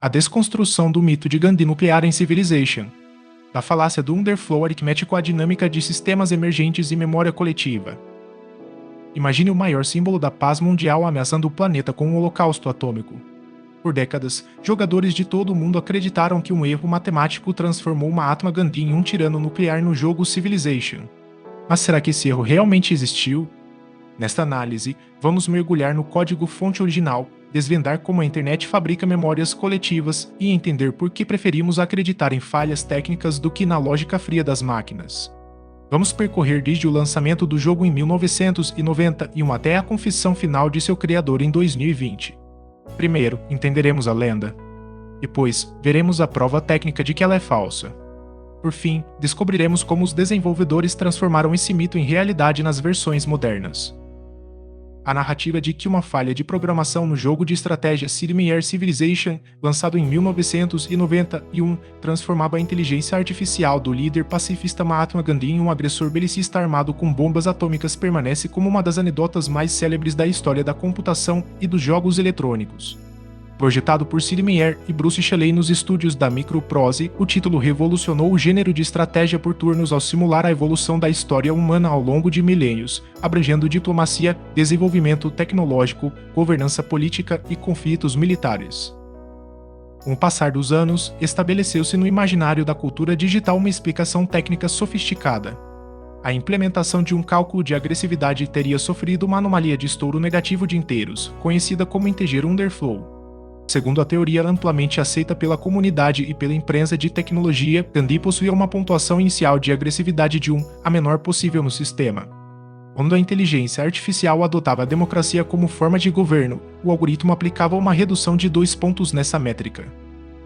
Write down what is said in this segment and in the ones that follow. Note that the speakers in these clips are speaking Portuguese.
A desconstrução do mito de Gandhi nuclear em Civilization. Da falácia do underflow aritmético à dinâmica de sistemas emergentes e memória coletiva. Imagine o maior símbolo da paz mundial ameaçando o planeta com um holocausto atômico. Por décadas, jogadores de todo o mundo acreditaram que um erro matemático transformou Mahatma Gandhi em um tirano nuclear no jogo Civilization. Mas será que esse erro realmente existiu? Nesta análise, vamos mergulhar no código-fonte original, desvendar como a internet fabrica memórias coletivas e entender por que preferimos acreditar em falhas técnicas do que na lógica fria das máquinas. Vamos percorrer desde o lançamento do jogo em 1991 até a confissão final de seu criador em 2020. Primeiro, entenderemos a lenda. Depois, veremos a prova técnica de que ela é falsa. Por fim, descobriremos como os desenvolvedores transformaram esse mito em realidade nas versões modernas. A narrativa de que uma falha de programação no jogo de estratégia Sid Meier Civilization, lançado em 1991, transformava a inteligência artificial do líder pacifista Mahatma Gandhi em um agressor belicista armado com bombas atômicas permanece como uma das anedotas mais célebres da história da computação e dos jogos eletrônicos. Projetado por Sid Meier e Bruce Shelley nos estúdios da Microprose, o título revolucionou o gênero de estratégia por turnos ao simular a evolução da história humana ao longo de milênios, abrangendo diplomacia, desenvolvimento tecnológico, governança política e conflitos militares. Com o passar dos anos, estabeleceu-se no imaginário da cultura digital uma explicação técnica sofisticada. A implementação de um cálculo de agressividade teria sofrido uma anomalia de estouro negativo de inteiros, conhecida como integer underflow. Segundo a teoria amplamente aceita pela comunidade e pela imprensa de tecnologia, Gandhi possuía uma pontuação inicial de agressividade de 1, a menor possível no sistema. Quando a inteligência artificial adotava a democracia como forma de governo, o algoritmo aplicava uma redução de 2 pontos nessa métrica.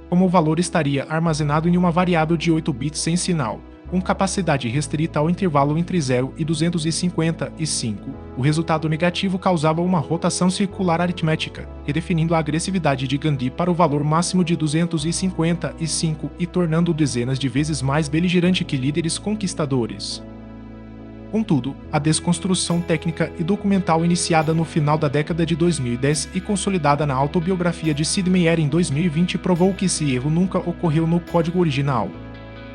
Como o valor estaria armazenado em uma variável de 8 bits sem sinal, com capacidade restrita ao intervalo entre 0 e 255, o resultado negativo causava uma rotação circular aritmética, redefinindo a agressividade de Gandhi para o valor máximo de 255 e tornando-o dezenas de vezes mais beligerante que líderes conquistadores. Contudo, a desconstrução técnica e documental iniciada no final da década de 2010 e consolidada na autobiografia de Sid Meier em 2020 provou que esse erro nunca ocorreu no código original.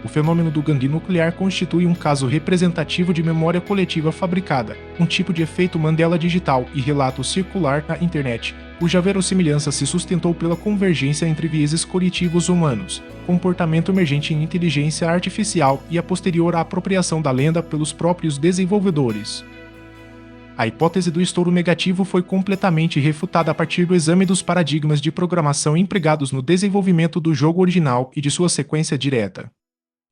O fenômeno do Gandhi nuclear constitui um caso representativo de memória coletiva fabricada, um tipo de efeito Mandela digital e relato circular na internet, cuja verossimilhança se sustentou pela convergência entre vieses cognitivos humanos, comportamento emergente em inteligência artificial e a posterior apropriação da lenda pelos próprios desenvolvedores. A hipótese do estouro negativo foi completamente refutada a partir do exame dos paradigmas de programação empregados no desenvolvimento do jogo original e de sua sequência direta.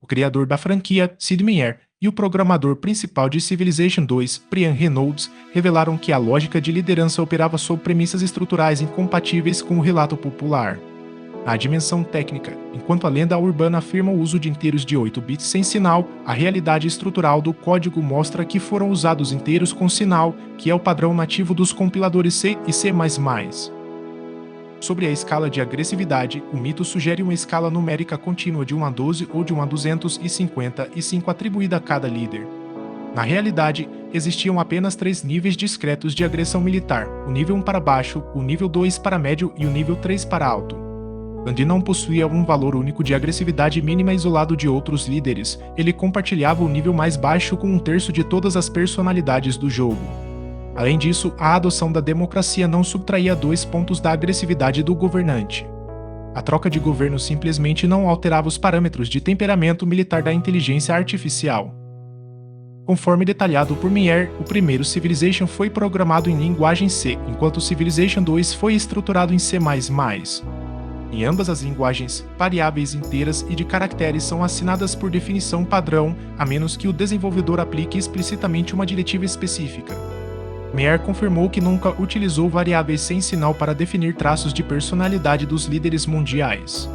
O criador da franquia, Sid Meier, e o programador principal de Civilization 2, Brian Reynolds, revelaram que a lógica de liderança operava sob premissas estruturais incompatíveis com o relato popular. Na dimensão técnica, enquanto a lenda urbana afirma o uso de inteiros de 8 bits sem sinal, a realidade estrutural do código mostra que foram usados inteiros com sinal, que é o padrão nativo dos compiladores C e C++. Sobre a escala de agressividade, o mito sugere uma escala numérica contínua de 1 a 12 ou de 1 a 255 atribuída a cada líder. Na realidade, existiam apenas 3 níveis discretos de agressão militar, o nível 1 para baixo, o nível 2 para médio e o nível 3 para alto. Gandhi não possuía um valor único de agressividade mínima isolado de outros líderes, ele compartilhava o nível mais baixo com 1/3 de todas as personalidades do jogo. Além disso, a adoção da democracia não subtraía 2 pontos da agressividade do governante. A troca de governo simplesmente não alterava os parâmetros de temperamento militar da inteligência artificial. Conforme detalhado por Meier, o primeiro Civilization foi programado em linguagem C, enquanto o Civilization 2 foi estruturado em C++. Em ambas as linguagens, variáveis inteiras e de caracteres são assinadas por definição padrão, a menos que o desenvolvedor aplique explicitamente uma diretiva específica. Meier confirmou que nunca utilizou variáveis sem sinal para definir traços de personalidade dos líderes mundiais.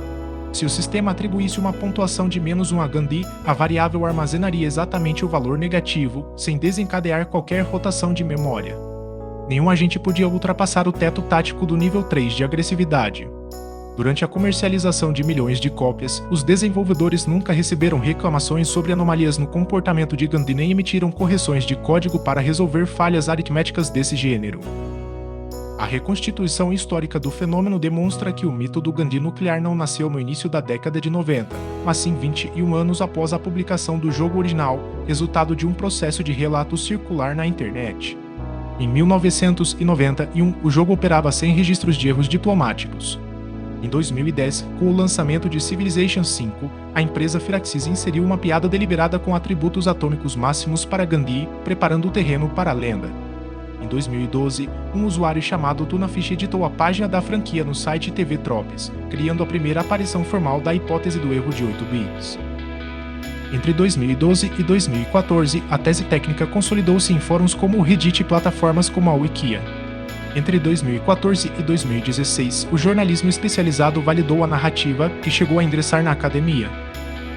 Se o sistema atribuísse uma pontuação de -1 a Gandhi, a variável armazenaria exatamente o valor negativo, sem desencadear qualquer rotação de memória. Nenhum agente podia ultrapassar o teto tático do nível 3 de agressividade. Durante a comercialização de milhões de cópias, os desenvolvedores nunca receberam reclamações sobre anomalias no comportamento de Gandhi nem emitiram correções de código para resolver falhas aritméticas desse gênero. A reconstituição histórica do fenômeno demonstra que o mito do Gandhi nuclear não nasceu no início da década de 90, mas sim 21 anos após a publicação do jogo original, resultado de um processo de relato circular na internet. Em 1991, o jogo operava sem registros de erros diplomáticos. Em 2010, com o lançamento de Civilization V, a empresa Firaxis inseriu uma piada deliberada com atributos atômicos máximos para Gandhi, preparando o terreno para a lenda. Em 2012, um usuário chamado Tunafish editou a página da franquia no site TV Tropes, criando a primeira aparição formal da hipótese do erro de 8 bits. Entre 2012 e 2014, a tese técnica consolidou-se em fóruns como o Reddit e plataformas como a Wikia. Entre 2014 e 2016, o jornalismo especializado validou a narrativa, que chegou a ingressar na academia.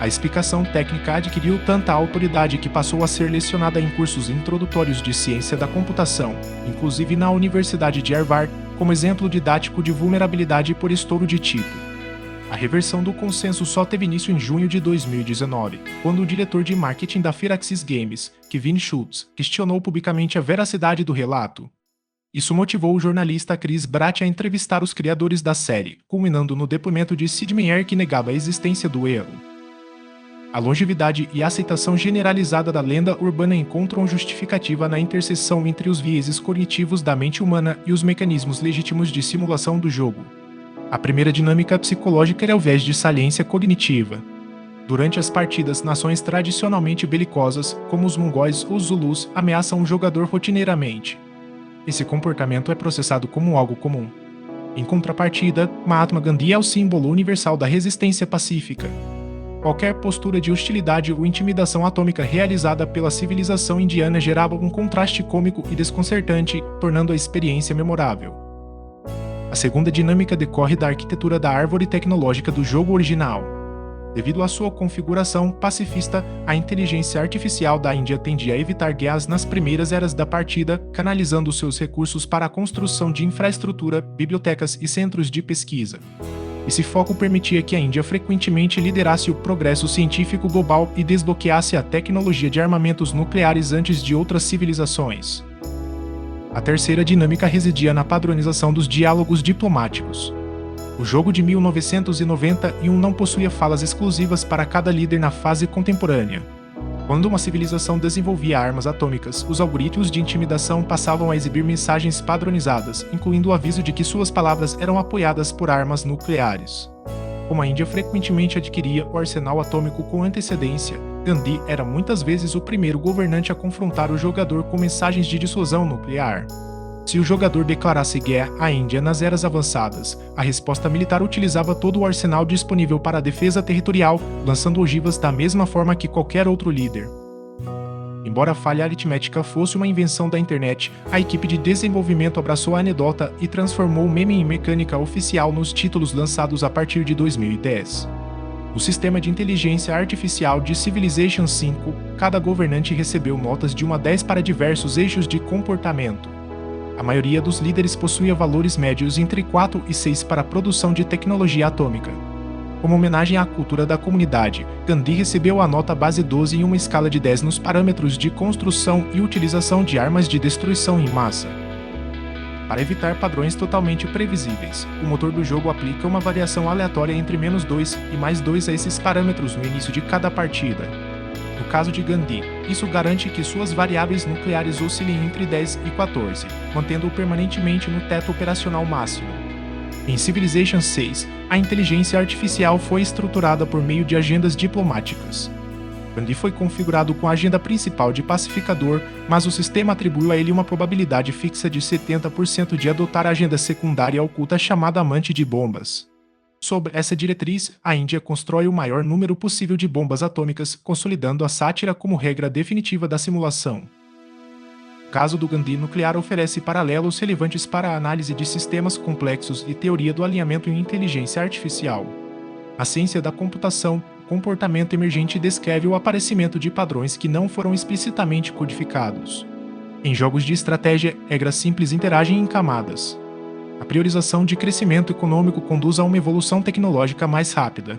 A explicação técnica adquiriu tanta autoridade que passou a ser lecionada em cursos introdutórios de ciência da computação, inclusive na Universidade de Harvard, como exemplo didático de vulnerabilidade por estouro de tipo. A reversão do consenso só teve início em junho de 2019, quando o diretor de marketing da Firaxis Games, Kevin Schultz, questionou publicamente a veracidade do relato. Isso motivou o jornalista Chris Bratt a entrevistar os criadores da série, culminando no depoimento de Sid Meier que negava a existência do erro. A longevidade e a aceitação generalizada da lenda urbana encontram justificativa na interseção entre os vieses cognitivos da mente humana e os mecanismos legítimos de simulação do jogo. A primeira dinâmica psicológica era o viés de saliência cognitiva. Durante as partidas, nações tradicionalmente belicosas, como os mongóis ou os zulus, ameaçam o jogador rotineiramente. Esse comportamento é processado como algo comum. Em contrapartida, Mahatma Gandhi é o símbolo universal da resistência pacífica. Qualquer postura de hostilidade ou intimidação atômica realizada pela civilização indiana gerava um contraste cômico e desconcertante, tornando a experiência memorável. A segunda dinâmica decorre da arquitetura da árvore tecnológica do jogo original. Devido à sua configuração pacifista, a inteligência artificial da Índia tendia a evitar guerras nas primeiras eras da partida, canalizando seus recursos para a construção de infraestrutura, bibliotecas e centros de pesquisa. Esse foco permitia que a Índia frequentemente liderasse o progresso científico global e desbloqueasse a tecnologia de armamentos nucleares antes de outras civilizações. A terceira dinâmica residia na padronização dos diálogos diplomáticos. O jogo de 1991 não possuía falas exclusivas para cada líder na fase contemporânea. Quando uma civilização desenvolvia armas atômicas, os algoritmos de intimidação passavam a exibir mensagens padronizadas, incluindo o aviso de que suas palavras eram apoiadas por armas nucleares. Como a Índia frequentemente adquiria o arsenal atômico com antecedência, Gandhi era muitas vezes o primeiro governante a confrontar o jogador com mensagens de dissuasão nuclear. Se o jogador declarasse guerra à Índia nas eras avançadas, a resposta militar utilizava todo o arsenal disponível para a defesa territorial, lançando ogivas da mesma forma que qualquer outro líder. Embora a falha aritmética fosse uma invenção da internet, a equipe de desenvolvimento abraçou a anedota e transformou o meme em mecânica oficial nos títulos lançados a partir de 2010. No sistema de inteligência artificial de Civilization V, cada governante recebeu notas de 1 a 10 para diversos eixos de comportamento. A maioria dos líderes possuía valores médios entre 4 e 6 para a produção de tecnologia atômica. Como homenagem à cultura da comunidade, Gandhi recebeu a nota base 12 em uma escala de 10 nos parâmetros de construção e utilização de armas de destruição em massa. Para evitar padrões totalmente previsíveis, o motor do jogo aplica uma variação aleatória entre -2 e +2 a esses parâmetros no início de cada partida. No caso de Gandhi, isso garante que suas variáveis nucleares oscilem entre 10 e 14, mantendo-o permanentemente no teto operacional máximo. Em Civilization VI, a inteligência artificial foi estruturada por meio de agendas diplomáticas. Gandhi foi configurado com a agenda principal de pacificador, mas o sistema atribuiu a ele uma probabilidade fixa de 70% de adotar a agenda secundária oculta chamada amante de bombas. Sob essa diretriz, a Índia constrói o maior número possível de bombas atômicas, consolidando a sátira como regra definitiva da simulação. O caso do Gandhi nuclear oferece paralelos relevantes para a análise de sistemas complexos e teoria do alinhamento em inteligência artificial. A ciência da computação, o comportamento emergente descreve o aparecimento de padrões que não foram explicitamente codificados. Em jogos de estratégia, regras simples interagem em camadas. A priorização de crescimento econômico conduz a uma evolução tecnológica mais rápida.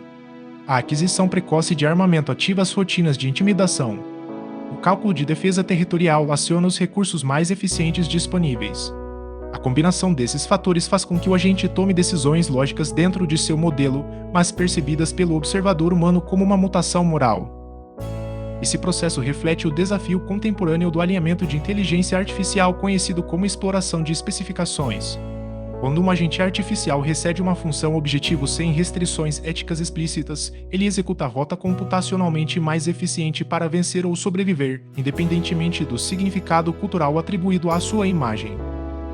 A aquisição precoce de armamento ativa as rotinas de intimidação. O cálculo de defesa territorial aciona os recursos mais eficientes disponíveis. A combinação desses fatores faz com que o agente tome decisões lógicas dentro de seu modelo, mas percebidas pelo observador humano como uma mutação moral. Esse processo reflete o desafio contemporâneo do alinhamento de inteligência artificial conhecido como exploração de especificações. Quando um agente artificial recebe uma função objetivo sem restrições éticas explícitas, ele executa a rota computacionalmente mais eficiente para vencer ou sobreviver, independentemente do significado cultural atribuído à sua imagem.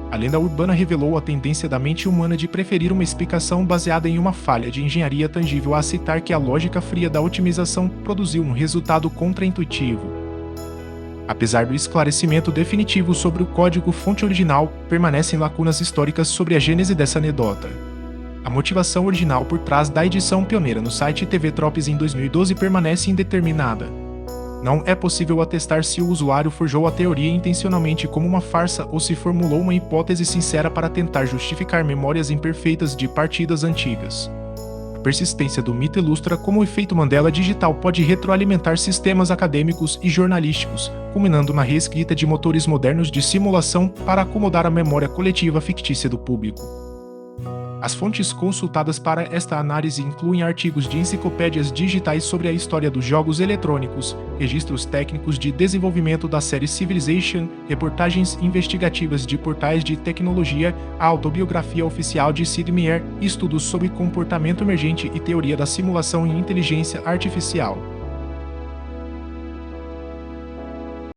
A lenda urbana revelou a tendência da mente humana de preferir uma explicação baseada em uma falha de engenharia tangível a aceitar que a lógica fria da otimização produziu um resultado contraintuitivo. Apesar do esclarecimento definitivo sobre o código-fonte original, permanecem lacunas históricas sobre a gênese dessa anedota. A motivação original por trás da edição pioneira no site TV Tropes em 2012 permanece indeterminada. Não é possível atestar se o usuário forjou a teoria intencionalmente como uma farsa ou se formulou uma hipótese sincera para tentar justificar memórias imperfeitas de partidas antigas. A persistência do mito ilustra como o efeito Mandela digital pode retroalimentar sistemas acadêmicos e jornalísticos, culminando na reescrita de motores modernos de simulação para acomodar a memória coletiva fictícia do público. As fontes consultadas para esta análise incluem artigos de enciclopédias digitais sobre a história dos jogos eletrônicos, registros técnicos de desenvolvimento da série Civilization, reportagens investigativas de portais de tecnologia, a autobiografia oficial de Sid Meier e estudos sobre comportamento emergente e teoria da simulação em inteligência artificial.